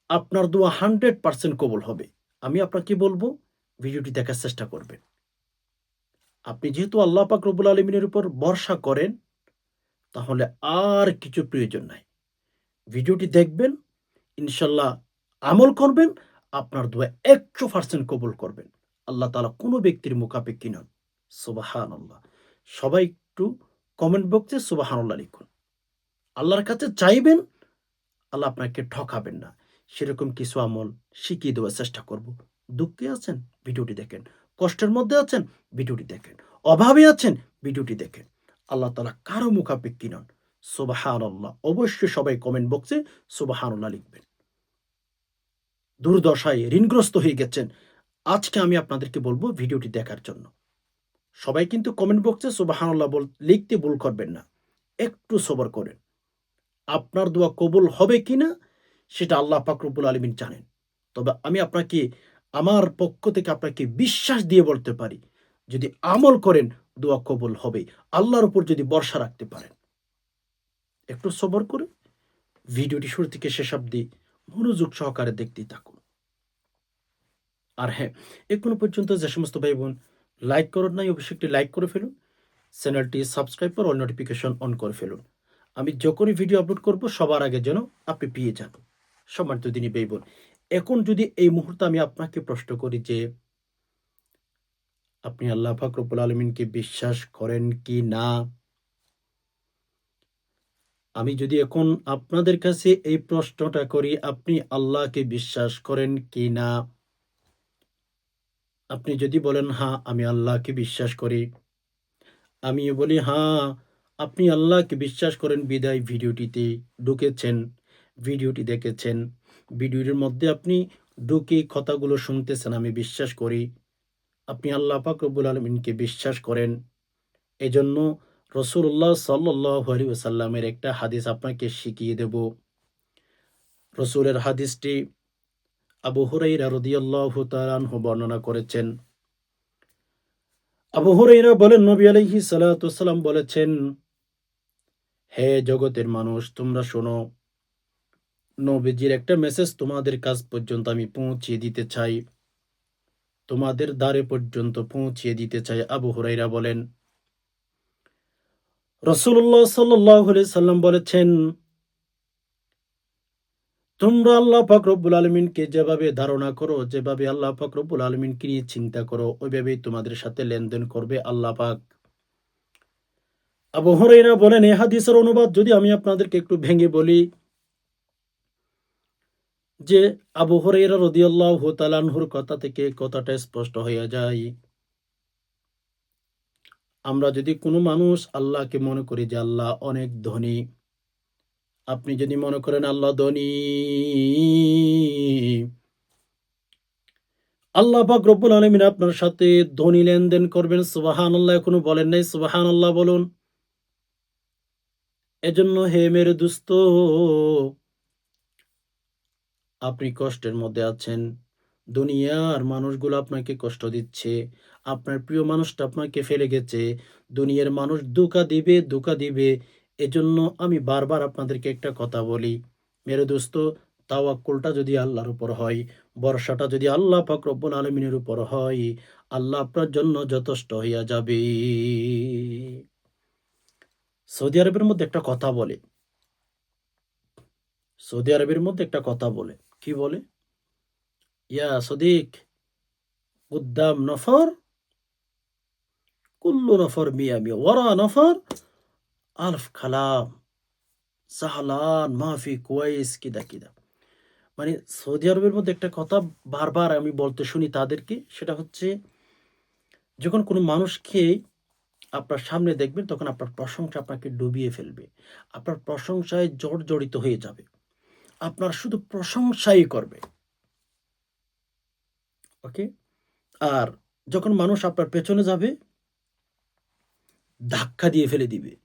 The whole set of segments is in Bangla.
আপনার দোয়া 100% কবুল হবে। আমি আপনাকে বলবো ভিডিওটি দেখার চেষ্টা করবেন। আপনি যেহেতু আল্লাহ পাক রব্বুল আলামিনের উপর ভরসা করেন, তাহলে আর কিছু প্রয়োজন নাই। ভিডিওটি দেখবেন, ইনশাআল্লাহ আমল করবেন, আপনার দোয়া 100% কবুল করবেন। আল্লাহ তাআলা কোনো ব্যক্তির মুখাপেক্ষী নন। সুবহানাল্লাহ। সবাই একটু কমেন্ট বক্সে সুবহানাল্লাহ লিখুন। আল্লাহর কাছে চাইবেন, আল্লাহ আপনাকে ঠকাবেন না। সেরকম কিছু আমল শিখিয়ে দেওয়ার চেষ্টা করব। দুঃখে আছেন? ভিডিওটি দেখেন। কষ্টের মধ্যে আছেন? ভিডিওটি দেখেন। অভাবে আছেন? ভিডিওটি দেখেন। আল্লাহ তাআলা কারো মুখাপেক্ষী নন। সুবহানাল্লাহ। অবশ্যই সবাই কমেন্ট বক্সে সুবহানাল্লাহ লিখবেন। দুর্দশায় ঋণগ্রস্ত হয়ে গেছেন। আজকে আমি আপনাদেরকে বলব ভিডিওটি দেখার জন্য। সবাই কিন্তু কমেন্ট বক্সে সুবহানাল্লাহ লিখতে ভুল করবেন না। একটু সবর করেন। আপনার দোয়া কবুল হবে কিনা সেটা আল্লাহ পাক রব্বুল আলামিন জানেন। তবে আমি আপনাকে আমার পক্ষ থেকে আপনাকে বিশ্বাস দিয়ে বলতে পারি, যদি আমল করেন দোয়া কবুল হবেই। আল্লাহর উপর যদি ভরসা রাখতে পারেন। একটু সবর করে ভিডিওটি শুরু থেকে শেষ অবধি মনোযোগ সহকারে দেখতেই থাকুন। আর হ্যাঁ, এখনো পর্যন্ত যে সমস্ত ভাই-বোন লাইক করেন নাই, অবশ্যই একটি লাইক করে ফেলুন। চ্যানেলটি সাবস্ক্রাইব করে অল নোটিফিকেশন অন করে ফেলুন। আমি যখনই ভিডিও আপলোড করব সবার আগে যেন আপনি পেয়ে যান। সম্মানিত দিনী ভাই-বোন, এখন যদি এই মুহূর্তে আমি আপনাকে প্রশ্ন করি যে, আপনি আল্লাহ পাক রব্বুল আলামিনকে বিশ্বাস করেন কি না? আমি যদি এখন আপনাদের কাছে এই প্রশ্নটা করি, আপনি আল্লাহকে বিশ্বাস করেন কি না? আপনি যদি বলেন, "হ্যাঁ, আমি আল্লাহকে বিশ্বাস করি।" আমিও বলি, "হ্যাঁ, আপনি আল্লাহকে বিশ্বাস করেন বিধায় ভিডিওটিতে ঢুকেছেন, ভিডিওটি দেখেছেন। ভিডিওটির মধ্যে আপনি ঢুকে কথাগুলো শুনতেছেন, আমি বিশ্বাস করি। আপনি আল্লাহ পাক রব্বুল আলামিনকে বিশ্বাস করেন।" এজন্য রাসূলুল্লাহ সাল্লাল্লাহু আলাইহি ওয়াসাল্লামের একটা হাদিস আপনাকে শিখিয়ে দেব। রাসূলের হাদিসটি আবু হুরায়রা রাদিয়াল্লাহু তাআলা আনহু বর্ণনা করেছেন। আবু হুরায়রা বলেন, নবী আলাইহিস সালাতু ওয়াসসালাম বলেছেন, "হে জগতের মানুষ, তোমরা শোনো, নবীজির একটা মেসেজ তোমাদের কাছ পর্যন্ত আমি পৌঁছিয়ে দিতে চাই। তোমাদের দ্বারে পর্যন্ত পৌঁছিয়ে দিতে চাই।" আবু হুরায়রা বলেন, রাসূলুল্লাহ সাল্লাল্লাহু আলাইহি সাল্লাম বলেছেন, তোমরা আল্লাহ পাক রব্বুল আলমিনকে যেভাবে ধারণা করো, যেভাবে আল্লাহ পাক রব্বুল আলমিনকে নিয়ে চিন্তা করো, ওইভাবেই তোমাদের সাথে লেনদেন করবে আল্লাহ পাক। আবু হুরায়রা বলেন, এই হাদিসের অনুবাদ যদি আমি আপনাদেরকে একটু ভেঙে বলি, যে আবু হুরায়রা রাদিয়াল্লাহু তাআলা আনহুর কথা থেকে কথাটা স্পষ্ট হয়ে যায়। আমরা যদি কোনো মানুষ আল্লাহকে মনে করি যে আল্লাহ অনেক ধনী, আপনি যদি মনে করেন আল্লাহ ধনী, আল্লাহ পাক রব্বুল আলামিন আপনার সাথে ধনী লেনদেন করবেন। সুবহানাল্লাহ, এখনো বলেন নাই? সুবহানাল্লাহ বলুন। এজন্য হে মেরে দোস্ত, আপনি কষ্টের মধ্যে আছেন। দুনিয়ার মানুষগুলো আপনাকে কষ্ট দিচ্ছে। আপনার প্রিয় মানুষটা আপনাকে ফেলে গেছে। দুনিয়ার মানুষ ধোঁকা দিবে, ধোঁকা দিবে। এজন্য আমি বারবার আপনাদেরকে একটা কথা বলি, মেরে দোস্ত, তাওয়াক্কুলটা যদি আল্লাহর উপর হয়, ভরসাটা যদি আল্লাহ পাক রব্বুল আলামিনের উপর হয়, আল্লাহ আপনার জন্য যথেষ্ট হইয়া যাবে। সৌদি আরবের মধ্যে একটা কথা বলে, সৌদি আরবের মধ্যে একটা কথা বলে। কি বলে? ইয়া সদিক, কুদ্দাম নফর, কুল্লু নফর মিয়া মিয়া, ওয়ারা নফর আলফ কালাম, সাহলান মাফি কুয়াইস কিদা কিদা। মানে সৌদি আরবের মধ্যে একটা কথা বারবার আমি বলতে শুনি তাদেরকে, সেটা হচ্ছে, যখন কোনো মানুষকে আপনার সামনে দেখবেন তখন আপনার প্রশংসা আপনাকে ডুবিয়ে ফেলবে। আপনার প্রশংসায় জর্জরিত হয়ে যাবে। আপনার শুধু প্রশংসাই করবে। ওকে? আর যখন মানুষ আপনার পেছনে যাবে, ধাক্কা দিয়ে ফেলে দিবে।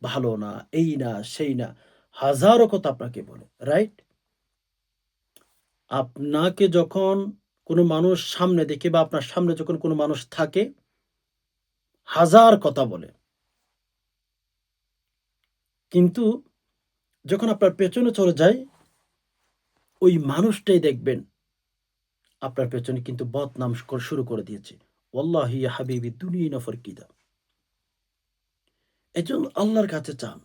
ভালো না, এই না, সেই না। হাজারো কথা আপনাকে বলে। রাইট? আপনাকে যখন কোনো মানুষ সামনে দেখে বা আপনার সামনে যখন কোনো মানুষ থাকে, হাজার কথা বলে। কিন্তু যখন আপনার পেছনে চলে যায়, ওই মানুষটাই দেখবেন আপনার পেছনে কিন্তু বদনাম শুরু করে দিয়েছে। ওয়াল্লাহি ইয়া হাবিবি দুনিয়া নফর কিদা। এজন্য আল্লাহর কাছে চান।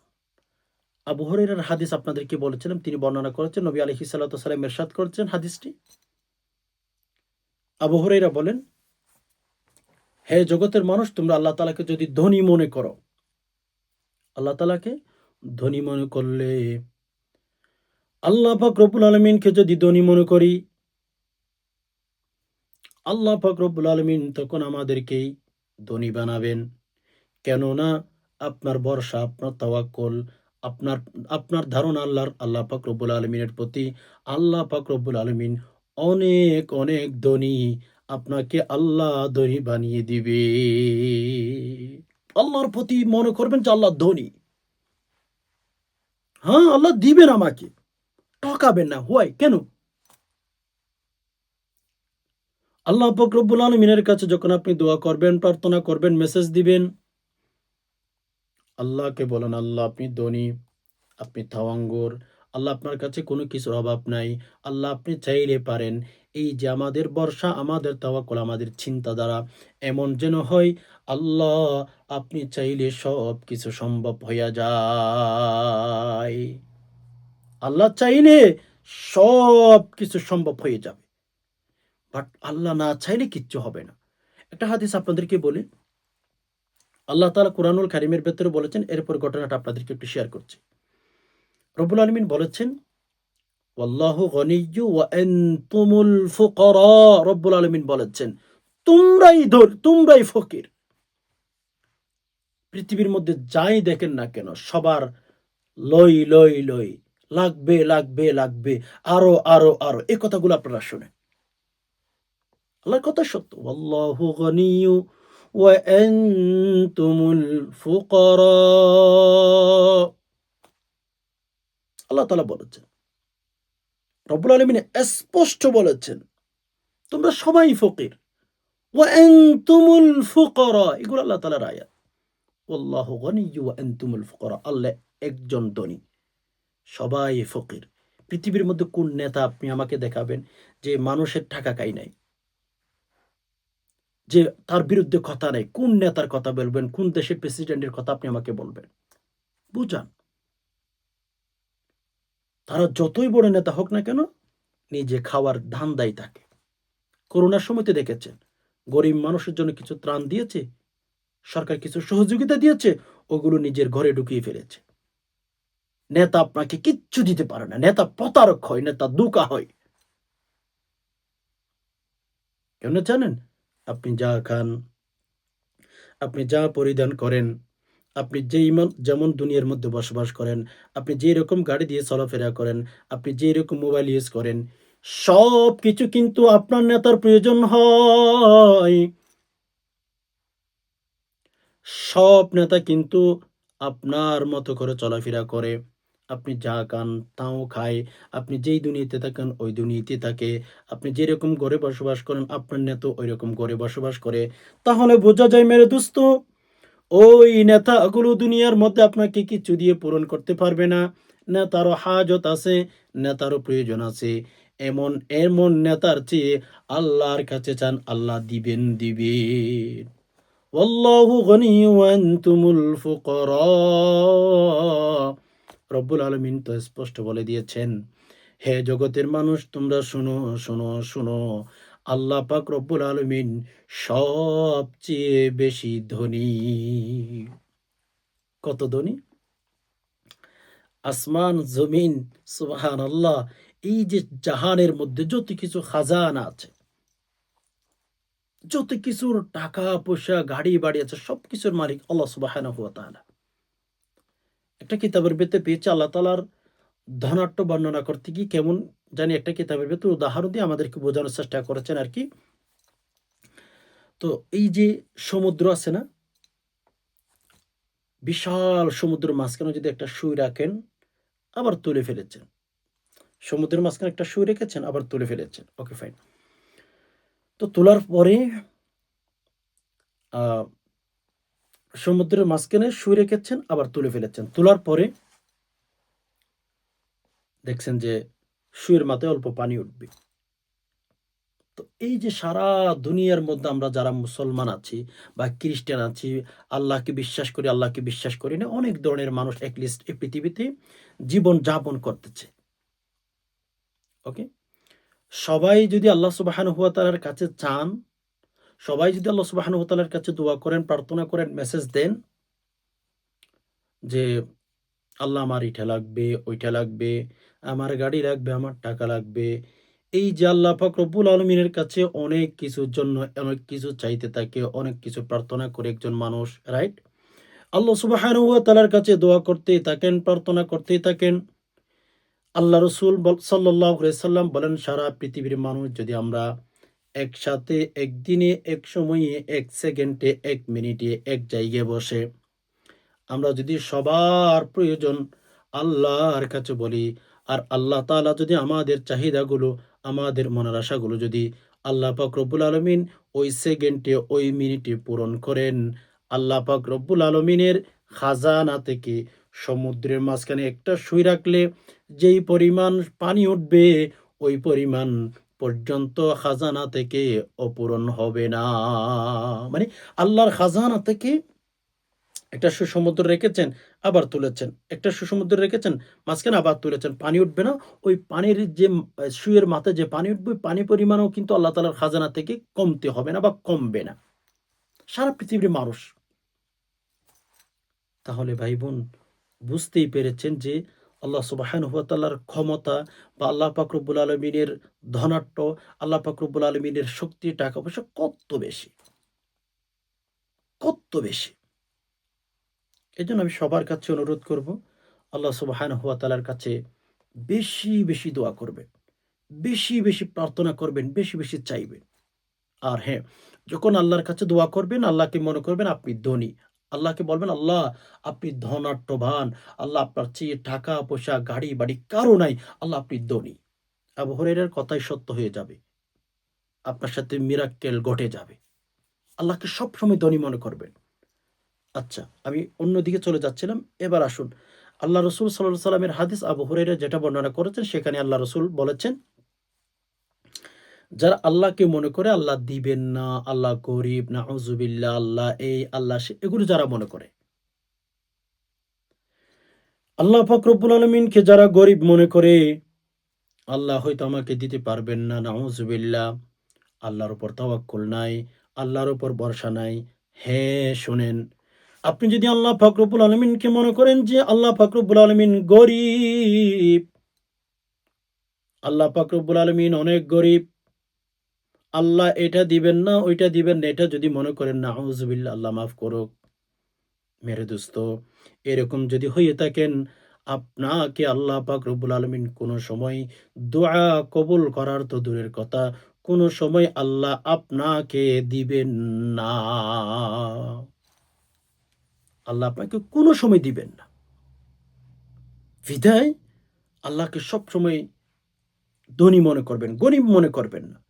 আবু হুরায়রার হাদিস আপনাদেরকে বলেছিলাম, তিনি বর্ণনা করেছেন, নবী আলাইহিস সালাতু ওয়াস সালাম ইরশাদ করেছেন হাদিসটি। আবু হুরায়রা বলেন, হে জগতের মানুষ, তোমরা আল্লাহ তাআলাকে যদি ধনী মনে করো, আল্লাহ তাআলাকে ধনী মনে করলে, আল্লাহ পাক রব্বুল আলামিনকে যদি ধনী মনে করি, আল্লাহ পাক রব্বুল আলামিন তখন আমাদেরকেই ধনী বানাবেন। কেননা আপনার ভরসা, আপনার তাওয়াক্কুল, আপনার আপনার ধারণা আল্লাহ পাক রব্বুল আলামিনের প্রতি। আল্লাহ পাক রব্বুল আলামিন অনেক, অনেক ধনী। আপনাকে আল্লাহ ধনী বানিয়ে দিবে। আল্লাহর প্রতি মনে করবেন যে আল্লাহ ধনী। হ্যাঁ, আল্লাহ দিবেন আমাকে। ঠকাবেন না। হোয়াই? কেন? আল্লাহ পাক রব্বুল আলামিনের কাছে যখন আপনি দোয়া করবেন, প্রার্থনা করবেন, মেসেজ দিবেন, আল্লাহকে বলেন, আল্লাহ আপনি ধনী, আপনি তাওয়াঙ্গুর। আল্লাহ আপনার কাছে কোনো কিছুর অভাব নাই। আল্লাহ আপনি চাইলে পারেন। এই যে আমাদের ভরসা, আমাদের তাওয়াক্কুল, আমাদের চিন্তাধারা এমন যেন হয়, আল্লাহ আপনি চাইলে সবকিছু সম্ভব হইয়া যায়। আল্লাহ চাইলে সবকিছু সম্ভব হয়ে যাবে। বাট আল্লাহ না চাইলে কিচ্ছু হবে না। একটা হাদিস আপনাদেরকে বলি। আল্লাহ তাআলা কুরআনুল কারীমের ভেতরে বলেছেন, এরপর ঘটনাটা আপনাদেরকে একটু শেয়ার করছি। রব্বুল আলামিন বলেছেন, ওয়াল্লাহু গনিয়্যু ওয়া আনতুমুল ফুকারা। রব্বুল আলামিন বলেছেন, তোমরাই ফকির। পৃথিবীর মধ্যে যাই দেখেন না কেন, সবার লই, লই, লই, লাগবে, লাগবে, লাগবে, আরো, আরো, আরো। এই কথাগুলো আপনারা শুনেন। আল্লাহর কথা সত্য। ওয়াল্লাহু গনিয়্যু ওয়া আনতুমুল ফুকারা। আল্লাহ তাআলা বলেছেন, রব্বুল আলামিন স্পষ্ট বলেছেন, তোমরা সবাই ফকির। ওয়া আনতুমুল ফুকারা, এগুলো আল্লাহ তাআলার আয়াত। ওয়াল্লাহু গনিয়্যু ওয়া আনতুমুল ফুকারা। আল্লাহ একজন ধনী, সবাই ফকির। পৃথিবীর মধ্যে কোন নেতা আপনি আমাকে দেখাবেন যে মানুষের টাকা খায় নাই, যে তার বিরুদ্ধে কথা নাই? কোন নেতার কথা বলবেন? কোন দেশের প্রেসিডেন্টের কথা আপনি আমাকে বলবেন? বুঝান। তারা যতই বড় নেতা হোক না কেন, নিজে খাওয়ার ধান্দায় থাকে। করোনার সময় তো দেখেছেন, গরিব মানুষের জন্য কিছু ত্রাণ দিয়েছে, সরকার কিছু সহযোগিতা দিয়েছে, ওগুলো নিজের ঘরে ঢুকিয়ে ফেলেছে। নেতা আপনাকে কিচ্ছু দিতে পারে না। নেতা প্রতারক হয়, নেতা দুকা হয়। কেন জানেন? আপনি যা খান, আপনি যা পরিধান করেন, আপনি যেমন দুনিয়ার মধ্যে বসবাস করেন, আপনি যেরকম গাড়ি দিয়ে চলাফেরা করেন, আপনি যেরকম মোবাইল ইউজ করেন, সবকিছু কিন্তু আপনার নেতার প্রয়োজন হয়। সব নেতা কিন্তু আপনার মতো করে চলাফেরা করে। আপনি যা খান তাও খায়। আপনি যেই দুনিয়াতে থাকেন ওই দুনিয়াতেই থাকে। আপনি যেরকম ঘরে বসবাস করেন আপনার নেতাও ঐরকম ঘরে বসবাস করে। তাহলে বোঝা যায় মেরে দোস্ত, ওই নেতাগুলো দুনিয়ার মধ্যে আপনাকে কিচ্ছু দিয়ে পূরণ করতে পারবে না। নেতারও হাজত আছে, নেতারও প্রয়োজন আছে। এমন এমন নেতার চেয়ে আল্লাহর কাছে চান, আল্লাহ দিবেন, দিবেন। ওয়াল্লাহু গনিয়্যু ওয়া আনতুমুল ফুকারা। রব্বুল আলামিন তো স্পষ্ট বলে দিয়েছেন, হে জগতের মানুষ, তোমরা শোনো, শোনো, শোনো। আল্লাহ পাক রব্বুল আলামিন সবচেয়ে বেশি ধনী। কত ধনী? আসমান, জমিন, সুবহানাল্লাহ, এই যে জাহানের মধ্যে যত কিছু খাজানা আছে, যত কিছুর টাকা পয়সা, গাড়ি বাড়ি আছে, সবকিছুর মালিক আল্লাহ সুবহানাহু ওয়া তাআলা। একটা কিতাবের ভেতরে পেয়েছি আল্লাহ তাআলার ধনাঢ্য বর্ণনা করতে গিয়ে কেমন জানি একটা কিতাবের ভেতর উদাহরণ দিয়ে আমাদেরকে বোঝানোর চেষ্টা করেছেন আরকি। তো এই যে সমুদ্র আছে না? বিশাল সমুদ্রের মাঝখানে যদি একটা সুই রাখেন, আবার তুলে ফেলেছেন। সমুদ্রের মাঝখানে একটা সুই রেখেছেন, আবার তুলে ফেলেছেন। Okay fine. তো তোলার পরে আ সমুদ্রের মাঝখানে সুই রেখেছেন, আবার তুলে ফেলেছেন। তোলার পরে দেখছেন যে শুয়ের মাথায় অল্প পানি উঠবে। তো এই যে সারা দুনিয়ার মধ্যে আমরা যারা মুসলমান আছি বা খ্রিস্টান আছি, আল্লাহকে বিশ্বাস করি, আল্লাহকে বিশ্বাস করি না, অনেক ধরনের মানুষ এটলিস্ট এই পৃথিবীতে জীবন যাপন করতেছে। ওকে? সবাই যদি আল্লাহ সুবহানাহু ওয়া তাআলার কাছে চান, সবাই যদি আল্লাহ সুবহানাহু ওয়া তাআলার কাছে দোয়া করেন, প্রার্থনা করেন, মেসেজ দেন যে, "আল্লাহ আমার এইটা লাগবে, ওইটা লাগবে, আমার গাড়ি লাগবে, আমার টাকা লাগবে।" এই যে আল্লাহ পাক রব্বুল আলমিনের কাছে অনেক কিছুর জন্য অনেক কিছু চাইতে থাকে, অনেক কিছু প্রার্থনা করে একজন মানুষ, রাইট? আল্লাহ সুবহানাহু ওয়া তাআলার কাছে দোয়া করতেই থাকেন, প্রার্থনা করতেই থাকেন। আল্লাহ রসুল সাল্লাল্লাহু আলাইহি সাল্লাম বলেন, সারা পৃথিবীর মানুষ যদি আমরা একসাথে একদিনে, এক সময়ে, এক সেকেন্ডে, এক মিনিটে, এক জায়গায় বসে আমরা যদি সবার প্রয়োজন আল্লাহর কাছে বলি, আর আল্লাহ তাআলা যদি আমাদের চাহিদাগুলো, আমাদের মনের আশাগুলো যদি আল্লাহ পাক রব্বুল আলামিন ওই সেকেন্ডে, ওই মিনিটে পূরণ করেন, আল্লাহ পাক রব্বুল আলামিনের খাজানা থেকে সমুদ্রের মাঝখানে একটা সুই রাখলে যেই পরিমাণ পানি উঠবে, ওই পরিমাণ পর্যন্ত খাজানা থেকে অপূরণ হবে না। মানে আল্লাহর খাজানা থেকে একটা সুসমুদ্র রেখেছেন, আবার তুলেছেন। একটা সুসমুদ্র রেখেছেন, মাঝখানে আবার তুলেছেন। পানি উঠবে না। ওই পানির যে সুঁইয়ের মাথায় যে পানি উঠবে, পানি পরিমাণও কিন্তু আল্লাহ তাআলার খাজানা থেকে কমতে হবে না বা কমবে না। সারা পৃথিবীর মানুষ। তাহলে ভাই-বোন বুঝতেই পেরেছেন যে আল্লাহ সুবহানাহু ওয়া তাআলার ক্ষমতা বা আল্লাহ পাক রব্বুল আলামিনের ধনাঢ্য, আল্লাহ পাক রব্বুল আলামিনের শক্তি, টাকা-পয়সা কত বেশি, কত বেশি। এজন্য আমি সবার কাছে অনুরোধ করব, আল্লাহ সুবহানাহু ওয়া তাআলার কাছে বেশি, বেশি দোয়া করবেন। বেশি, বেশি প্রার্থনা করবেন, বেশি, বেশি চাইবেন। আর হ্যাঁ, যখন আল্লাহর কাছে দোয়া করবেন, আল্লাহকে মনে করবেন আপনি ধনী। আল্লাহকে বলবেন, "আল্লাহ আপনি ধনাঢ্যবান। আল্লাহ আপনার চেয়ে টাকা-পয়সা, গাড়ি-বাড়ি কারো নাই। আল্লাহ আপনি ধনী।" আবু হুরায়রার কথাই সত্য হয়ে যাবে। আপনার সাথে মিরাক্কেল ঘটে যাবে। আল্লাহকে সবসময় ধনী মনে করবেন। আচ্ছা, আমি অন্যদিকে চলে যাচ্ছিলাম। এবার আসুন, আল্লাহ রসুল সাল্লাল্লাহু আলাইহি সাল্লামের হাদিস আবু হুরায়রা যেটা বর্ণনা করেছেন, সেখানে আল্লাহ রসুল বলেছেন, যারা আল্লাহকে মনে করে আল্লাহ দিবেন না, আল্লাহ গরিব, নাউজুবিল্লাহ, আল্লাহ এই, আল্লাহ সে, এগুলো যারা মনে করে, আল্লাহ পাক রব্বুল আলামিনকে যারা গরিব মনে করে, আল্লাহ হয়তো আমাকে দিতে পারবেন না, নাউজুবিল্লাহ, আল্লাহর উপর তাওয়াক্কুল নাই, আল্লাহর উপর ভরসা নাই। হ্যাঁ, শোনেন, আপনি যদি আল্লাহ পাক রব্বুল আলামিনকে মনে করেন যে আল্লাহ পাক রব্বুল আলামিন গরিব, আল্লাহ পাক রব্বুল আলামিন অনেক গরিব, আল্লাহ এটা দিবেন না, ওইটা দিবেন না, এটা যদি মনে করেন, নাউজুবিল্লাহ, আল্লাহ মাফ করুক। মেরে দোস্ত, এরকম যদি হয়ে থাকেন, আপনাকে আল্লাহ পাক রব্বুল আলামিন কোনো সময় দোয়া কবুল করার তো দূরের কথা, কোনো সময় আল্লাহ আপনাকে দিবেন না। আল্লাহ আপনাকে কোনো সময় দিবেন না। বিধায় আল্লাহকে সবসময় ধনী মনে করবেন, গরিব মনে করবেন না।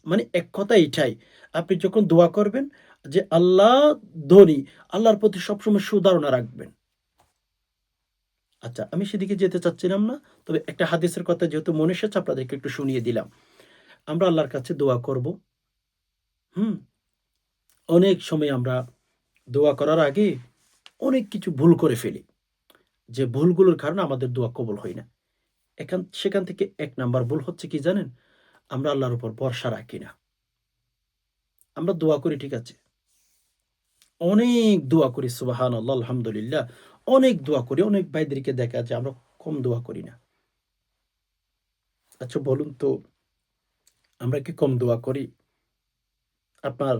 মানে এক কথা এটাই। আপনি যখন দোয়া করবেন যে আল্লাহ ধনী, আল্লাহর প্রতি সবসময় সুধারণা রাখবেন। আচ্ছা, আমি সেদিকে যেতে চাচ্ছিলাম না। তবে একটা হাদিসের কথা যেহেতু মনে এসেছে, আপনাদেরকে একটু শুনিয়ে দিলাম। আমরা আল্লাহর কাছে দোয়া করব। হুম? অনেক সময় আমরা দোয়া করার আগে অনেক কিছু ভুল করে ফেলি। যে ভুলগুলোর কারণে আমাদের দোয়া কবুল হয় না। সেখান থেকে ১ নাম্বার ভুল হচ্ছে কি জানেন? আমরা আল্লাহর উপর ভরসা রাখি না। আমরা দোয়া করি ঠিক আছে। অনেক দোয়া করি, সুবহানাল্লাহ, আলহামদুলিল্লাহ। অনেক দোয়া করি। অনেক ভাইদেরকে দেখা যায় আমরা কম দোয়া করি না। আচ্ছা বলুন তো, আমরা কি কম দোয়া করি? আপনার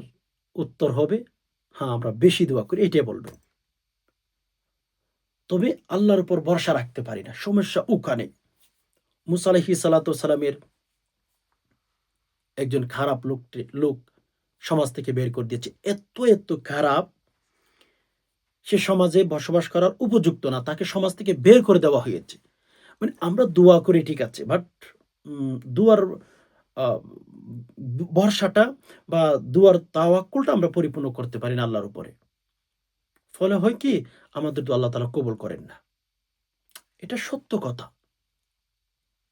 উত্তর হবে, হ্যাঁ, আমরা বেশি দোয়া করি, এইটাই বলবেন। তবে আল্লাহর উপর ভরসা রাখতে পারি না। সমস্যা ওখানে। মুসা আলাইহিস সালাতু ওয়াস সালামের একজন খারাপ লোক সমাজ থেকে বের করে দিয়েছে। এত, এত খারাপ, সে সমাজে বসবাস করার উপযুক্ত না। তাকে সমাজ থেকে বের করে দেওয়া হয়েছে। মানে আমরা দোয়া করি ঠিক আছে। বাট দুয়ার আ ভরসাটা বা দুয়ার তাওয়াক্কুলটা আমরা পরিপূর্ণ করতে পারি না আল্লাহর উপরে। ফলে হয় কি? আমাদের দোয়া আল্লাহ তাআলা কবুল করেন না। এটা সত্য কথা।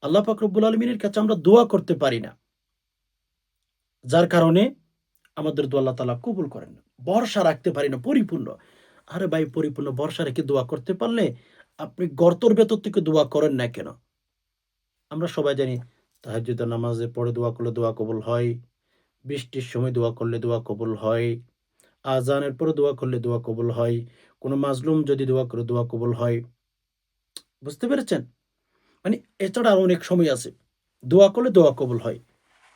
আল্লাহ পাক রব্বুল আলামিনের কাছে আমরা দোয়া করতে পারি না, যার কারণে আমাদের দোয়া আল্লাহ তাআলা কবুল করেন না। ভরসা রাখতে পারি না পরিপূর্ণ। আরে ভাই, পরিপূর্ণ ভরসা রেখে দোয়া করতে পারলে আপনি গর্তের ভেতর থেকে দোয়া করেন না কেন? আমরা সবাই জানি তাহাজ্জুদের নামাজে পড়ে দোয়া করলে দোয়া কবুল হয়। বৃষ্টির সময় দোয়া করলে দোয়া কবুল হয়। আযানের পরে দোয়া করলে দোয়া কবুল হয়। কোন মাজলুম যদি দোয়া করে দোয়া কবুল হয়। বুঝতে পেরেছেন? মানে এছাড়া আরো অনেক সময় আছে। দোয়া করলে দোয়া কবুল হয়।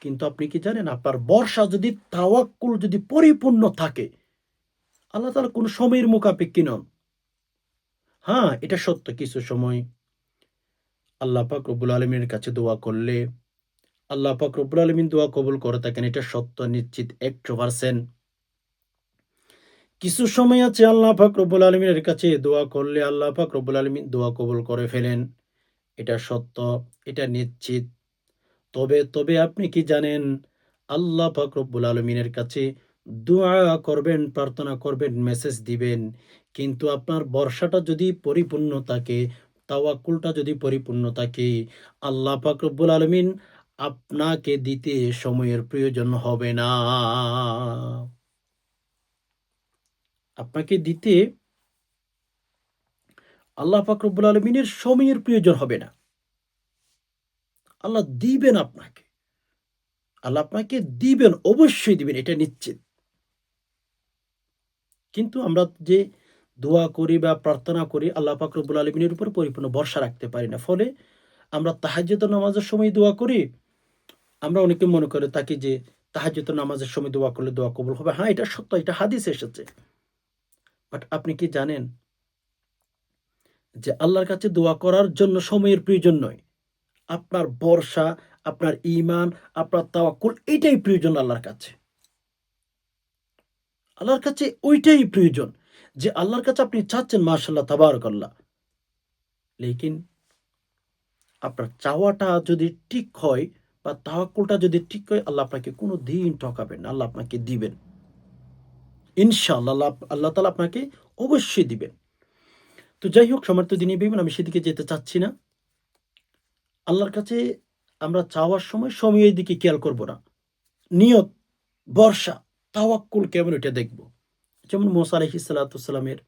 কিন্তু আপনি কি জানেন? আপনার ভরসা যদি তাওয়াক্কুল যদি পরিপূর্ণ থাকে, আল্লাহ তাআলা কোন সময়ের মুখাপেক্ষী নন। হ্যাঁ, এটা সত্য কিছু সময় আল্লাহ পাক রব্বুল আলামিনের কাছে দোয়া করলে আল্লাহ পাক রব্বুল আলামিন দোয়া কবুল করে থাকেন। এটা সত্য, নিশ্চিত ১০০%। কিছু সময় আছে আল্লাহ পাক রব্বুল আলামিনের কাছে দোয়া করলে আল্লাহ পাক রব্বুল আলামিন দোয়া কবুল করে ফেলেন। এটা সত্য, এটা নিশ্চিত। তবে আপনি কি জানেন? আল্লাহ পাক রব্বুল আলামিনের কাছে দোয়া করবেন, প্রার্থনা করবেন, মেসেজ দিবেন। কিন্তু আপনার ভরসাটা যদি পরিপূর্ণ থাকে, তাওয়াক্কুলটা যদি পরিপূর্ণ থাকে, আল্লাহ পাক রব্বুল আলামিন আপনাকে দিতে সময়ের প্রয়োজন হবে না। আপনাকে দিতে আল্লাহ পাক রব্বুল আলামিনের সময়ের প্রয়োজন হবে না। আল্লাহ দিবেন আপনাকে। আল্লাহ আপনাকে দিবেন, অবশ্যই দিবেন, এটা নিশ্চিত। কিন্তু আমরা যে দোয়া করি বা প্রার্থনা করি আল্লাহ পাক রব্বুল আলামিনের উপর পরিপূর্ণ ভরসা রাখতে পারি না। ফলে আমরা তাহাজ্জুদের নামাজের সময় দোয়া করি। আমরা অনেকে মনে করে থাকি যে তাহাজ্জুদের নামাজের সময় দোয়া করলে দোয়া কবুল হবে। হ্যাঁ, এটা সত্য, এটা হাদিসে এসেছে। বাট আপনি কি জানেন যে আল্লাহর কাছে দোয়া করার জন্য সময়ের প্রয়োজন নয়। আপনার ভরসা, আপনার ঈমান, আপনার তাওয়াক্কুল এটাই প্রয়োজন আল্লাহর কাছে। আল্লাহর কাছে ওইটাই প্রয়োজন যে আল্লাহর কাছে আপনি চাচ্ছেন মাশাআল্লাহ তাবারাকাল্লাহ। লেকিন আপনার চাওয়াটা যদি ঠিক হয় বা তাওয়াক্কুলটা যদি ঠিক হয়, আল্লাহ আপনাকে কোনদিন ঠকাবেন না। আল্লাহ আপনাকে দিবেন। ইনশাআল্লাহ আল্লাহ তাআলা আপনাকে অবশ্যই দিবেন। তো যাই হোক, সম্মানিত দিনী ভাই বোন, আমি সেদিকে যেতে চাচ্ছি না। আল্লাহর কাছে আমরা চাওয়ার সময় সময়ের দিকে খেয়াল করব না। নিয়ত, ভরসা, তাওয়াক্কুল কেমন এটা দেখব। যেমন মুসা আলাইহিস সালাতু ওয়াস-সালামের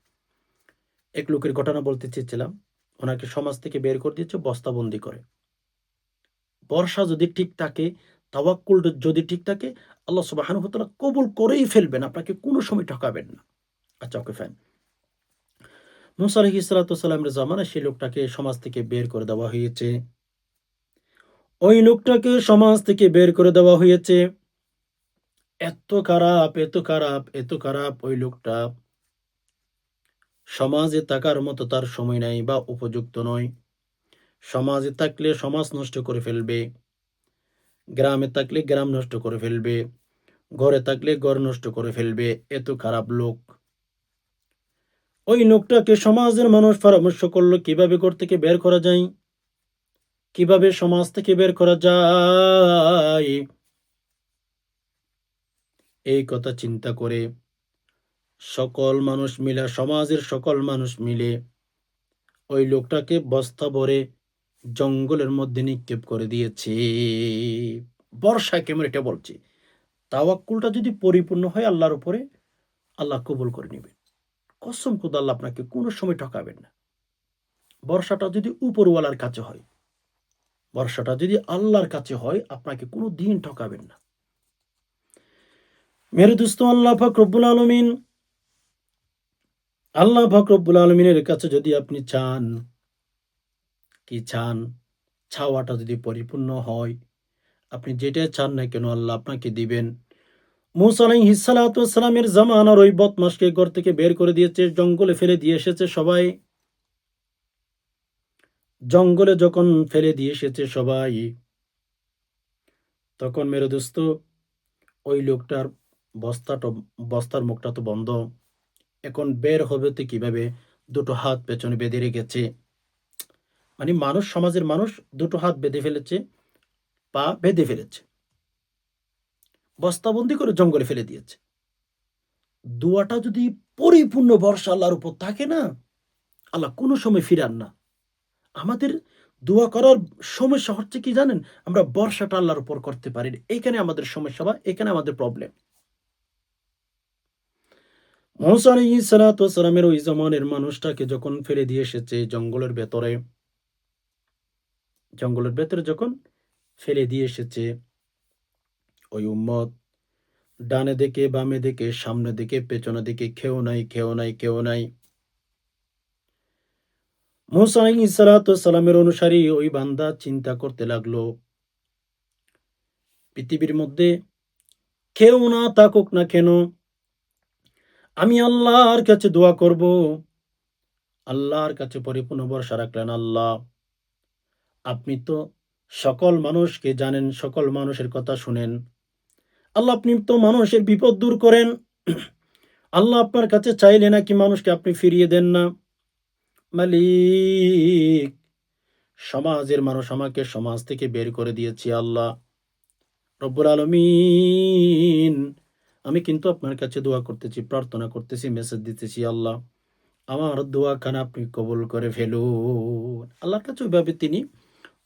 এক লোকের ঘটনা বলতে চেয়েছিলাম। ওনাকে সমাজ থেকে বের করে দিয়েছে বস্তাবন্দি করে। ভরসা যদি ঠিক থাকে, তাওয়াক্কুল যদি ঠিক থাকে, আল্লাহ সুবহানাহু ওয়া তাআলা কবুল করেই ফেলবেন। আপনাকে কোনো সময় ঠকাবেন না। আচ্ছা, ওকে ফাইন। মুসা আলাইহিস সালাতু ওয়াস-সালামের জামানায় সেই লোকটাকে সমাজ থেকে বের করে দেওয়া হয়েছে। ওই লোকটাকে সমাজ থেকে বের করে দেওয়া হয়েছে। এত খারাপ, এত খারাপ, এত খারাপ ওই লোকটা। সমাজে থাকার মতো তার সময় নাই বা উপযুক্ত নয়। সমাজে থাকলে সমাজ নষ্ট করে ফেলবে। গ্রামে থাকলে গ্রাম নষ্ট করে ফেলবে। ঘরে থাকলে ঘর নষ্ট করে ফেলবে। এত খারাপ লোক। ওই লোকটাকে সমাজের মানুষ পরামর্শ করল কিভাবে ঘর থেকে বের করা যায়, কিভাবে সমাজ থেকে বের করা যায়। এই কথা চিন্তা করে সমাজের সকল মানুষ মিলে ওই লোকটাকে বস্তা ভরে জঙ্গলের মধ্যে নিক্ষেপ করে দিয়েছে। বর্ষা কেমন এটা বলছি। তাওয়াক্কুলটা যদি পরিপূর্ণ হয় আল্লাহর উপরে, আল্লাহ কবুল করে নিবেন। কসম খোদা, আল্লাহ আপনাকে কোনো সময় ঠকাবেন না। ভরসাটা যদি উপরওয়ালার কাছে হয়, ভরসাটা যদি আল্লাহর কাছে হয়, আপনাকে কোনো দিন ঠকাবেন না। মেরে দোস্ত, আল্লাহ পাক রব্বুল আলামিনের কাছে যদি আপনি চান, কি চান, চাওয়াটা যদি পরিপূর্ণ হয়, আপনি যেটা চান না কেন আল্লাহ আপনাকে দিবেন। মূসা আলাইহিস সালাতু ওয়াস সালামের জামানার ওই বদমাশকে ঘর থেকে বের করে দিয়েছে, জঙ্গলে ফেলে দিয়ে এসেছে সবাই। জঙ্গলে যখন ফেলে দিয়ে এসেছে সবাই, তখন মেরে দোস্ত ওই লোকটার বস্তাটা বস্তার মুখটা তো বন্ধ। এখন বের হবে তো কিভাবে? দুটো হাত পেছনে বেঁধে রেখেছে। মানে মানুষ, সমাজের মানুষ দুটো হাত বেঁধে ফেলেছে, পা বেঁধে ফেলেছে। বস্তাবন্দি করে জঙ্গলে ফেলে দিয়েছে। দোয়াটা যদি পরিপূর্ণ ভরসা আল্লাহর উপর থাকে না, আল্লাহ কোনো সময় ফিরান না। আমাদের দোয়া করার সমস্যা হচ্ছে কি জানেন? আমরা ভরসাটা আল্লাহর উপর করতে পারি না। এইখানে আমাদের সমস্যা বা এখানে আমাদের প্রবলেম। মুসা আলাইহিস সালাতু ওয়াস সালামের ওই জমানের মানুষটাকে যখন ফেলে দিয়ে এসেছে জঙ্গলের ভেতরে যখন ফেলে দিয়ে এসেছে, ওই উম্মত ডানে দিকে, বামে দিকে, সামনে দিকে, পেছনে দিকে কেউ নাই, কেউ নাই, কেউ নাই। মুসা আলাইহিস সালাতু ওয়াস সালামের অনুসারী ওই বান্দা চিন্তা করতে লাগলো, পৃথিবীর মধ্যে কেউ না থাকুক না কেন, আমি আল্লাহর কাছে দোয়া করব। আল্লাহর কাছে পরিপূর্ণ ভরসা রাখলেন। আল্লাহ, আপনি তো সকল মানুষকে জানেন, সকল মানুষের কথা শুনেন। আল্লাহ, আপনি তো মানুষের বিপদ দূর করেন। আল্লাহ, আপনার কাছে চাইলে নাকি মানুষকে আপনি ফিরিয়ে দেন না। মালিক, সমাজের মানুষ আমাকে সমাজ থেকে বের করে দিয়েছে। আল্লাহ রব্বুল আলামিন, আমি কিন্তু আপনার কাছে দোয়া করতেছি, প্রার্থনা করতেছি, মেসেজ দিতেছি। আল্লাহ, আমার দোয়াখানা আপনি কবুল করে ফেলুন। আল্লাহর কাছে ওইভাবে তিনি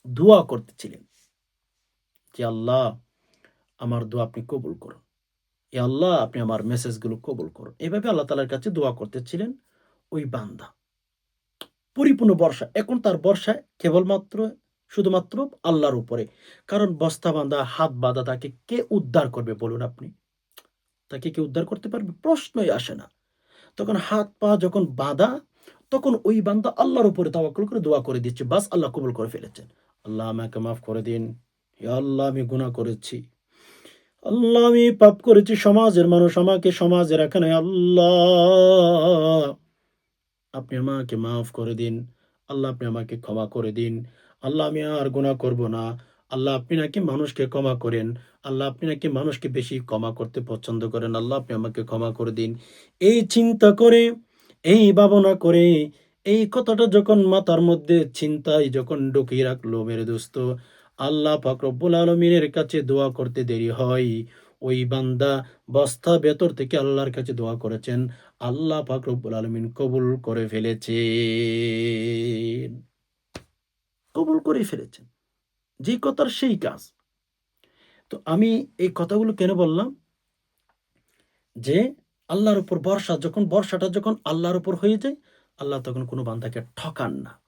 দোয়া করতেছিলেন যে, আল্লাহ, আমার দোয়া আপনি কবুল করুন। এ আল্লাহ, আপনি আমার মেসেজগুলো কবুল করুন। এভাবে আল্লাহ তাআলার কাছে দোয়া করতেছিলেন ওই বান্দা। পরিপূর্ণ ভরসা। এখন তার ভরসা কেবলমাত্র শুধুমাত্র আল্লাহর উপরে। কারণ বস্তা বাঁধা, হাত বাঁধা তাকে কে উদ্ধার করবে বলুন আপনি? তাকে কে উদ্ধার করতে পারবে? প্রশ্নই আসে না। তখন হাত পা যখন বাঁধা, তখন ওই বান্দা আল্লাহর উপরে তাওয়াক্কুল করে দোয়া করে দিচ্ছে। বাস আল্লাহ কবুল করে ফেলেছেন। আল্লাহ, আমাকে মাফ করে দিন। ইয়া আল্লাহ, আমি গুনাহ করেছি। আল্লাহ, আমি পাপ করেছি। সমাজের মানুষ আমাকে সমাজে রাখে নাই। আল্লাহ, আপনি আমাকে মাফ করে দিন। আল্লাহ, আপনি আমাকে ক্ষমা করে দিন। আল্লাহ, আমি আর গুনাহ করব না। আল্লাহ, আপনি নাকি মানুষকে ক্ষমা করেন। আল্লাহ, আপনি নাকি মানুষকে বেশি ক্ষমা করতে পছন্দ করেন। আল্লাহ, আপনি আমাকে ক্ষমা করে দিন। এই চিন্তা করে, এই ভাবনা করে, এই কথাটা যখন মাথার মধ্যে চিন্তায় যখন ঢুকিয়ে রাখলো মেরে দোস্ত, আল্লাহ পাক রব্বুল আলামিনের কাছে দোয়া করতে দেরি হয়। ওই বান্দা বস্তা ভেতর থেকে আল্লাহর কাছে দোয়া করেছেন। আল্লাহ পাক রব্বুল আলামিন কবুল করে ফেলেছেন। কবুল করেই ফেলেছেন। যে কথার সেই কাজ। তো আমি এই কথাগুলো কেন বললাম? যে আল্লাহর উপর ভরসাটা যখন আল্লাহর উপর হয়ে যায়, আল্লাহ তখন কোনো বান্দাকে ঠকান না।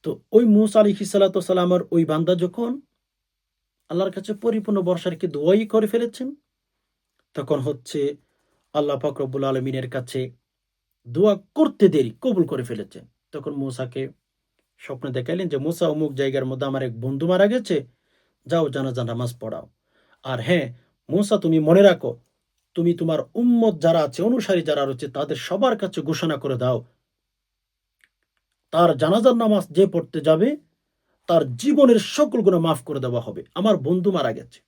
তো ওই মূসা আলাইহিস সালাতু ওয়াস সালামের ওই বান্দা যখন আল্লাহর কাছে পরিপূর্ণ ভরসা রেখে দোয়াই করে ফেলেছেন, তখন হচ্ছে আল্লাহ পাক রব্বুল আলামিনের কাছে দোয়া করতে দেরি কবুল করে ফেলেছেন। তখন মূসাকে স্বপ্নে দেখাইলেন যে, "মূসা, অমুক জায়গার মধ্যে আমার এক বন্ধু মারা গেছে। যাও জানাজা নামাজ পড়াও। আর হ্যাঁ, মূসা, তুমি মনে রাখো, তুমি তোমার উম্মত যারা আছে, অনুসারী যারা রয়েছে তাদের সবার কাছে ঘোষণা করে দাও, তার জানাজার নামাজ যে পড়তে যাবে, তার জীবনের সকল গুনাহ মাফ করে দেওয়া হবে। আমার বন্ধু মারা গেছে।"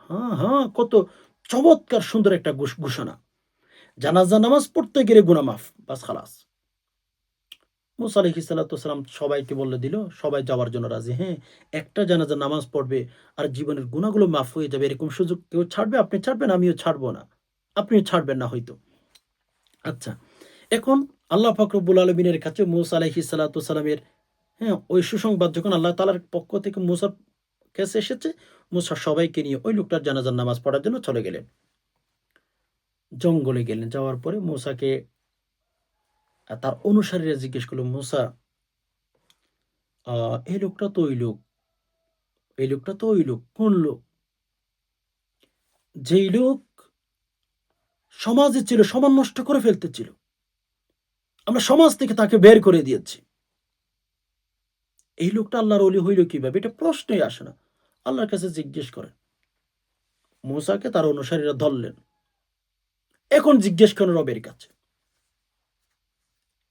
হ্যাঁ, হ্যাঁ, কত চমৎকার সুন্দর একটা ঘোষণা। জানাজা নামাজ পড়তে গেলে গুনাহ মাফ। বাস খালাস। মুসা আলাইহিস সালাতু ওয়াস সালাম সবাইকে বলে দিল, সবাই যাওয়ার জন্য রাজি। হ্যাঁ, একটা জানাজার নামাজ পড়বে আর জীবনের গুনাহগুলো মাফ হয়ে যাবে, এরকম সুযোগ কেউ ছাড়বে? আপনি ছাড়বেন? আমিও ছাড়ব না। আপনিও ছাড়বেন না হয়তো। আচ্ছা, এখন আল্লাহ পাক রব্বুল আলামিনের কাছে মুসা আলাইহিস সালাতু ওয়াস সালামের, হ্যাঁ, ওই সুসংবাদ যখন আল্লাহ তাআলার পক্ষ থেকে মুসার কাছে এসেছে, মুসা সবাইকে নিয়ে ওই লোকটার জানাজার নামাজ পড়ার জন্য চলে গেলেন। জঙ্গলে গেলেন। যাওয়ার পরে মুসাকে তার অনুসারীরা জিজ্ঞেস করল, "মুসা, আ এই লোকটা তো ওই লোক। এই লোকটা তো ওই লোক।" "কোন লোক?" "যেই লোক সমাজে ছিল, সমাজ নষ্ট করে ফেলতেছিল। আমরা সমাজ থেকে তাকে বের করে দিয়েছি। এই লোকটা আল্লাহর ওলি হইল কিভাবে?" এটা প্রশ্নই আসে না। আল্লাহর কাছে জিজ্ঞেস করেন। মূসাকে তার অনুসারীরা ধরলেন। এখন জিজ্ঞেস করেন রবের কাছে।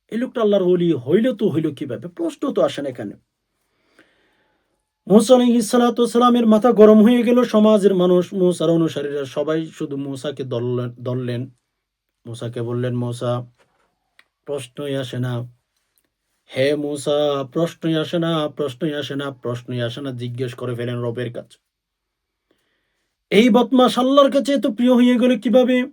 এই লোকটা আল্লাহর ওলি হইল তো হইল কিভাবে? প্রশ্ন তো আসে না এখানে। মূসা আলাইহিস সালাতু ওয়াস সালামের মাথা গরম হয়ে গেল। সমাজের মানুষ, মূসার অনুসারীরা সবাই শুধু মূসাকে ধরলেন। মূসাকে বললেন, "মূসা, প্রশ্নই আসে না। হে মূসা, প্রশ্নই আসে না, প্রশ্নই আসে না, প্রশ্নই আসে না।" জিজ্ঞেস করে ফেলেন রবের কাছে। এই বদমাশ আল্লাহর কাছে এত প্রিয় হয়ে গেল কিভাবে?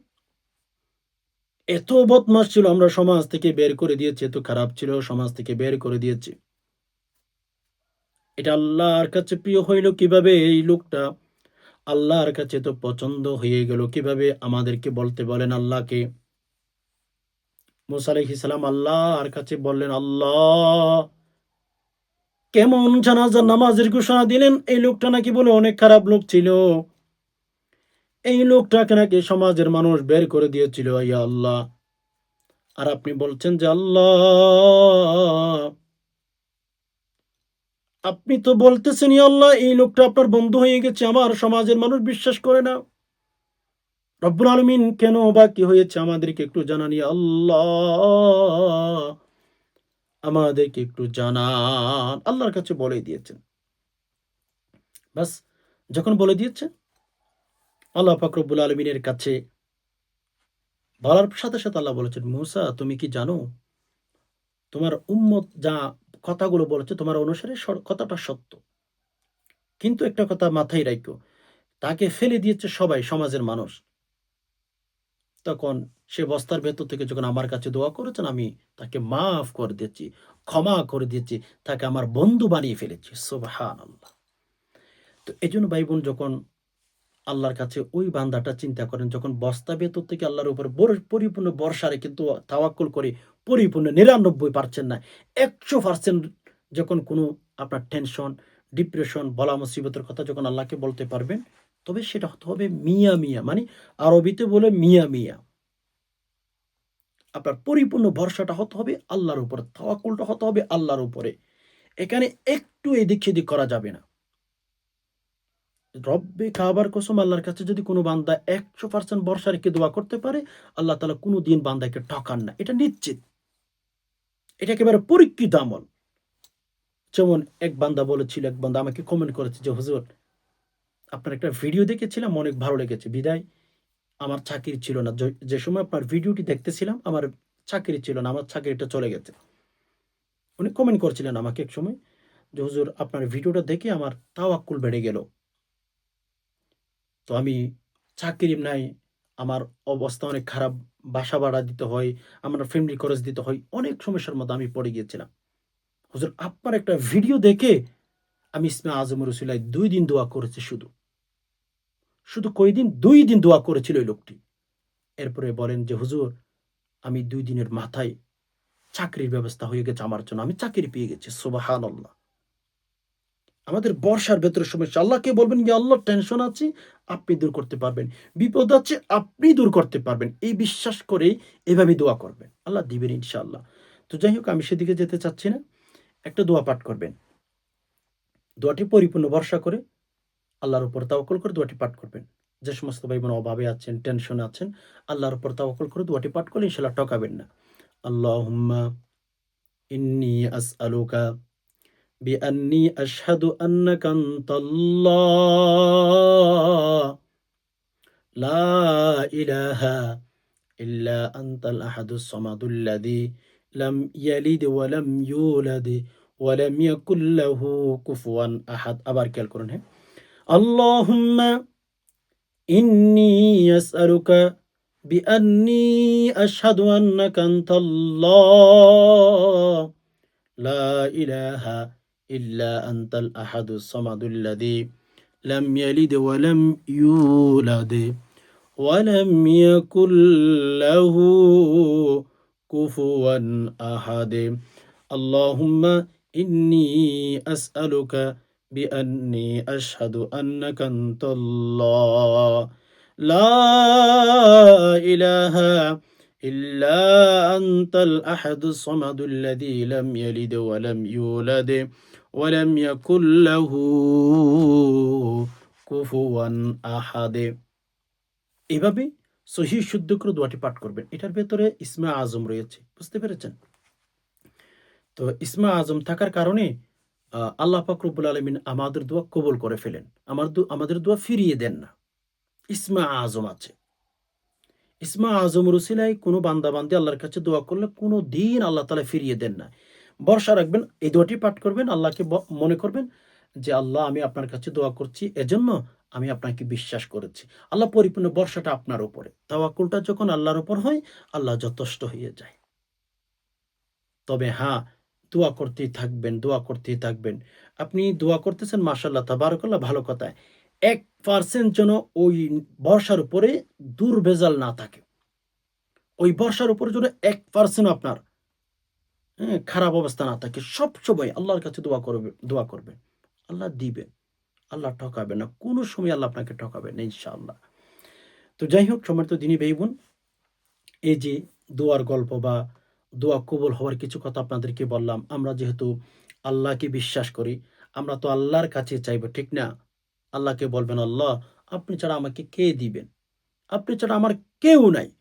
এত বদমাশ ছিল, আমরা সমাজ থেকে বের করে দিয়েছি। এত খারাপ ছিল, সমাজ থেকে বের করে দিয়েছি। এটা আল্লাহর কাছে প্রিয় হইল কিভাবে? এই লোকটা আল্লাহর কাছে তো পছন্দ হয়ে গেল কিভাবে? আমাদেরকে বলতে বলেন আল্লাহকে। মুসা আলাইহিস সালাম আল্লাহর কাছে বললেন, আল্লাহ কেমন জানাজার নামাজের ঘোষণা দিলেন? এই লোকটা নাকি বলে অনেক খারাপ লোক ছিল। এই লোকটাকে নাকি সমাজের মানুষ বের করে দিয়েছিল, ইয়া আল্লাহ। আর আপনি বলছেন যে আল্লাহ, আপনি তো বলতেছেন ইয়া আল্লাহ এই লোকটা আপনার বন্ধু হয়ে গেছে, আমার সমাজের মানুষ বিশ্বাস করে না। রব্বুল আলামিন কেন বা কি হয়েছে আমাদেরকে একটু জানান ইয়া আল্লাহ, আমাদেরকে একটু জানান। আল্লাহর কাছে বলে দিয়েছেন। বাস যখন বলে দিয়েছেন, আল্লাহ পাক রব্বুল আলামিনের কাছে বলার সাথে, সাথে আল্লাহ বলেছেন, মুসা তুমি কি জানো? তোমার উম্মত যা কথাগুলো বলেছে তোমার অনুসারে কথাটা সত্য। কিন্তু একটা কথা মাথায় রাইখো, তাকে ফেলে দিয়েছে সবাই, সমাজের মানুষ। তখন সে বস্তার ভেতর থেকে যখন আমার কাছে দোয়া করেছেন, আমি তাকে মাফ করে দিয়েছি, ক্ষমা করে দিয়েছি, তাকে আমার বন্ধু বানিয়ে ফেলেছি। সুবহানাল্লাহ। তো এজন্য ভাই বোন, যখন আল্লাহর কাছে ওই বান্দাটা চিন্তা করেন, যখন বস্তা ভেতর থেকে আল্লাহর উপর পরিপূর্ণ ভরসা রেখে কিন্তু তাওয়াক্কুল করে পরিপূর্ণ ৯৯% না ১০০% যখন কোনো আপনার টেনশন, ডিপ্রেশন, বলা মুসিবতের কথা যখন আল্লাহকে বলতে পারবেন, তবে সেটা হতে হবে মিয়া, মিয়া। মানে আরবিতে বলে মিয়া, মিয়া। আপনার পরিপূর্ণ ভরসাটা হতে হবে আল্লাহর উপরে। তাওয়াক্কুলটা হতে হবে আল্লাহর উপরে। এখানে একটু এদিক সেদিক করা যাবে না। রব্বে কাবার কসম, আল্লাহর কাছে যদি কোনো বান্দা ১০০% ভরসা রেখে দোয়া করতে পারে, আল্লাহ তাআলা কোনদিন বান্দাকে ঠকান না। এটা নিশ্চিত। এটা একেবারে পরীক্ষিত আমল। যেমন এক বান্দা বলেছিল, এক বান্দা আমাকে কমেন্ট করেছে যে, "হুজুর, আপনার একটা ভিডিও দেখেছিলাম, অনেক ভালো লেগেছে। বিধায় আমার চাকরি ছিল না। যে সময় আপনার ভিডিওটি দেখতেছিলাম, আমার চাকরি ছিল না। আমার চাকরিটা চলে গেছে।" উনি কমেন্ট করছিলেন আমাকে একসময় যে, "হুজুর, আপনার ভিডিওটা দেখে আমার তাওয়াক্কুল বেড়ে গেল। তো আমি চাকরি নাই, আমার অবস্থা অনেক খারাপ, বাসা ভাড়া দিতে হয়, আমার ফ্যামিলি খরচ দিতে হয়। অনেক সমস্যার মধ্যে আমি পড়ে গিয়েছিলাম। হুজুর, আপনার একটা ভিডিও দেখে আমি ইসমে আজমের উসিলায় ২ দিন দোয়া করেছি শুধু।" শুধু কয়দিন? ২ দিন দোয়া করেছিল ওই লোকটি। এরপরে বলেন যে, "হুজুর, আমি ২ দিনের মাথায় চাকরির ব্যবস্থা হয়ে গেছে আমার জন্য। আমি চাকরি পেয়ে গেছি।" সুবহানাল্লাহ। আমাদের বর্ষার ভেতরে সমস্যা। আল্লাহকে বলবেন, ইয়া আল্লাহ টেনশন আছে, আপনি দূর করতে পারবেন। বিপদ আছে, আপনি দূর করতে পারবেন। এই বিশ্বাস করেই এভাবে দোয়া করবেন। আল্লাহ দিবেন ইনশাআল্লাহ। তো যাই হোক, আমি সেদিকে যেতে চাচ্ছি না। একটা দোয়া পাঠ করবেন। দোয়াটি পরিপূর্ণ ভরসা করে, আল্লাহর উপর তাওয়াক্কুল করে দোয়াটি পাঠ করবেন। যে সমস্ত ভাই-বোন অভাবে আছেন, টেনশনে আছেন, আল্লাহর উপর তাওয়াক্কুল করে দোয়াটি পাঠ করলে ইনশাআল্লাহ ঠকাবেন না। আল্লাহুম্মা ইন্নী আসআলুকা বিআন্নী আশহাদু আন্নাকা আনতাল্লাহ লা ইলাহা ইল্লা আনতাল আহাদুস সামাদুল্লাযী লাম ইয়ালিদ ওয়া লাম ইউলাদ ওয়া লাম ইয়াকুল লাহু কুফুয়ান আহাদ। আবার খেয়াল করুন, হ্যাঁ? আল্লাহুম্মা ইন্নী আসআলুকা বিআন্নী আশহাদু আন্নাকা আনতাল্লাহ লা ইলাহা ইল্লা আনতাল আহাদুস সামাদুল্লাযী লাম ইয়ালিদ ওয়া লাম ইউলাদ ওয়া লাম ইয়াকুল লাহু কুফুয়ান আহাদ। আল্লাহুম্মা ইন্নী আসআলুকা বিআন্নী আশহাদু আন্নাকা আনতাল্লাহ লা ইলাহা ইল্লা আনতাল আহাদুস সামাদুল্লাযী লাম ইয়ালিদ ওয়া লাম ইউলাদ ওয়া লাম ইয়াকুল লাহু কুফুয়ান আহাদ। এভাবে সহিহ শুদ্ধ করে দোয়াটি পাঠ করবেন। এটার ভেতরে ইসমে আজম রয়েছে। বুঝতে পেরেছেন? তো ইসমে আজম থাকার কারণে আল্লাহ পাক রব্বুল আলামিন আমাদের দোয়া কবুল করে ফেলেন। আমাদের দোয়া ফিরিয়ে দেন না। ইসমে আজম আছে। ইসমে আজমের উসিলায় কোনো বান্দা-বান্দি আল্লাহর কাছে দোয়া করলে কোনদিন আল্লাহ তাআলা ফিরিয়ে দেন না। ভরসা রাখবেন, এই দোয়াটি পাঠ করবেন, আল্লাহকে মনে করবেন যে, "আল্লাহ, আমি আপনার কাছে দোয়া করছি, এজন্য আমি আপনাকে বিশ্বাস করেছি।" আল্লাহ পরিপূর্ণ ভরসাটা আপনার উপরে। তাওয়াক্কুলটা যখন আল্লাহর উপর হয়, আল্লাহ যথেষ্ট হয়ে যায়। তবে হ্যাঁ, দোয়া করতেই থাকবেন, দোয়া করতেই থাকবেন। আপনি দোয়া করতেছেন মাশাআল্লাহ তাবারাকাল্লাহ ভালো কথা। 1% যেন ওই বর্ষার উপরে দুর্ভেজাল না থাকে। ওই বর্ষার উপরে যেন 1% আপনার খারাপ অবস্থা না থাকে। সবসময় আল্লাহর কাছে দোয়া করবেন। আল্লাহ দিবেন। আল্লাহ ঠকাবে না। কোন সময় আল্লাহ আপনাকে ঠকাবেন না ইনশাআল্লাহ। তো যাই হোক সম্মানিত দিনী ভাই-বোন, এই যে দোয়ার গল্প বা দোয়া কবুল হওয়ার কিছু কথা আপনাদেরকে বললাম। আমরা যেহেতু আল্লাহকে বিশ্বাস করি, আমরা তো আল্লাহর কাছে চাইবো, ঠিক না? আল্লাহকে বলবেন, "আল্লাহ, আপনি ছাড়া আমাকে কে দিবেন? আপনি ছাড়া আমার কেউ নাই।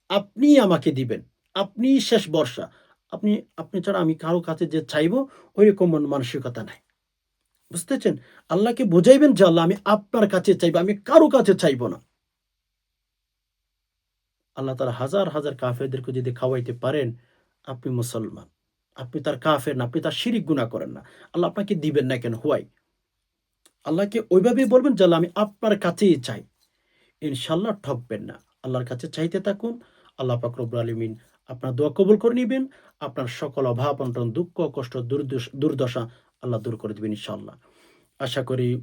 আপনিই আমাকে দিবেন। আপনিই শেষ ভরসা। আপনি আপনি ছাড়া আমি কারো কাছে যে চাইবো, ঐরকম মন মানসিকতা নাই।" বুঝতেছেন? আল্লাহকে বুঝাইবেন যে, "আল্লাহ, আমি আপনার কাছে চাইবো। আমি কারো কাছে চাইবো না।" আল্লাহ তাআলা হাজার, হাজার কাফেরদেরকে যদি খাওয়াইতে পারেন, আপনি মুসলমান। আপনি তার কাফের না, আপনি তার শিরিক গুনাহ করেন না। আল্লাহ আপনাকে দিবেন না কেন? হোয়াই? আল্লাহকে ওইভাবেই বলবেন যে, "আল্লাহ, আমি আপনার কাছেই চাই।" ইনশাআল্লাহ ঠকবেন না। আল্লাহর কাছে চাইতে থাকুন। আল্লাহ পাক রব্বুল আলামিন আপনার দোয়া কবুল করে নিবেন। আপনার সকল অভাব, অনটন, দুঃখ, কষ্ট, দুর্দশা আল্লাহ দূর করে দিবেন ইনশাআল্লাহ। আশা করি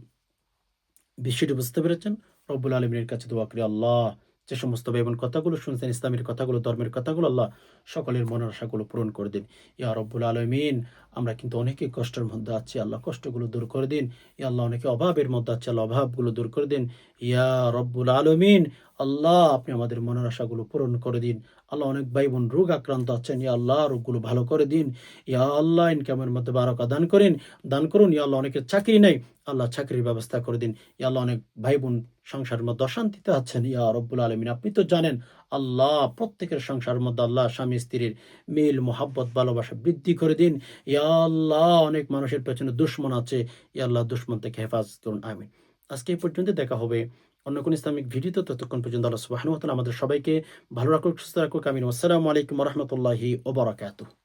বিষয়টি বুঝতে পেরেছেন। রব্বুল আলামিনের কাছে দোয়া করি, আল্লাহ, যে সমস্ত ভাই-বোন কথাগুলো শুনছেন, ইসলামের কথাগুলো, ধর্মের কথাগুলো, আল্লাহ সকলের মনের আশাগুলো পূরণ করে দিন। ইয়া রব্বুল আলামিন, আমরা কিন্তু অনেকেই কষ্টের মধ্যে আছি। আল্লাহ কষ্টগুলো দূর করে দিন। ইয়া আল্লাহ, অনেকে অভাবের মধ্যে আছে। আল্লাহ অভাবগুলো দূর করে দিন। ইয়া রব্বুল আলামিন, আল্লাহ আপনি আমাদের মনের আশাগুলো পূরণ করে দিন। আল্লাহ, অনেক ভাই-বোন রোগ আক্রান্ত আছেন। ইয়া আল্লাহ, রোগগুলো ভালো করে দিন। ইয়া আল্লাহ, ইনকামের মধ্যে বারাকা দান করুন। ইয়া আল্লাহ, অনেকের চাকরি নাই। আল্লাহ চাকরির ব্যবস্থা করে দিন। ইয়া আল্লাহ, অনেক ভাই-বোন সংসারের মধ্যে অশান্তিতে আছেন। ইয়া রব্বুল আলামিন, আপনি তো জানেন আল্লাহ প্রত্যেকের সংসারের মধ্যে আল্লাহ স্বামী-স্ত্রীর মিল, মোহাব্বত, ভালোবাসা বৃদ্ধি করে দিন। ইয়া আল্লাহ, অনেক মানুষের পেছনে দুশমন আছে। ইয়া আল্লাহ, দুশমন থেকে হেফাজত করুন। আমিন। আজকে এই পর্যন্ত, দেখা হবে অন্য কোনো ইসলামিক ভিডিওতে। ততক্ষণ পর্যন্ত আল্লাহ সুবহানাহু ওয়া তাআলা আমাদের সবাইকে ভালো রাখুক, সুস্থ রাখুক। আমিন। আসসালামু আলাইকুম ওয়া রাহমাতুল্লাহি ওয়া বারাকাতুহু।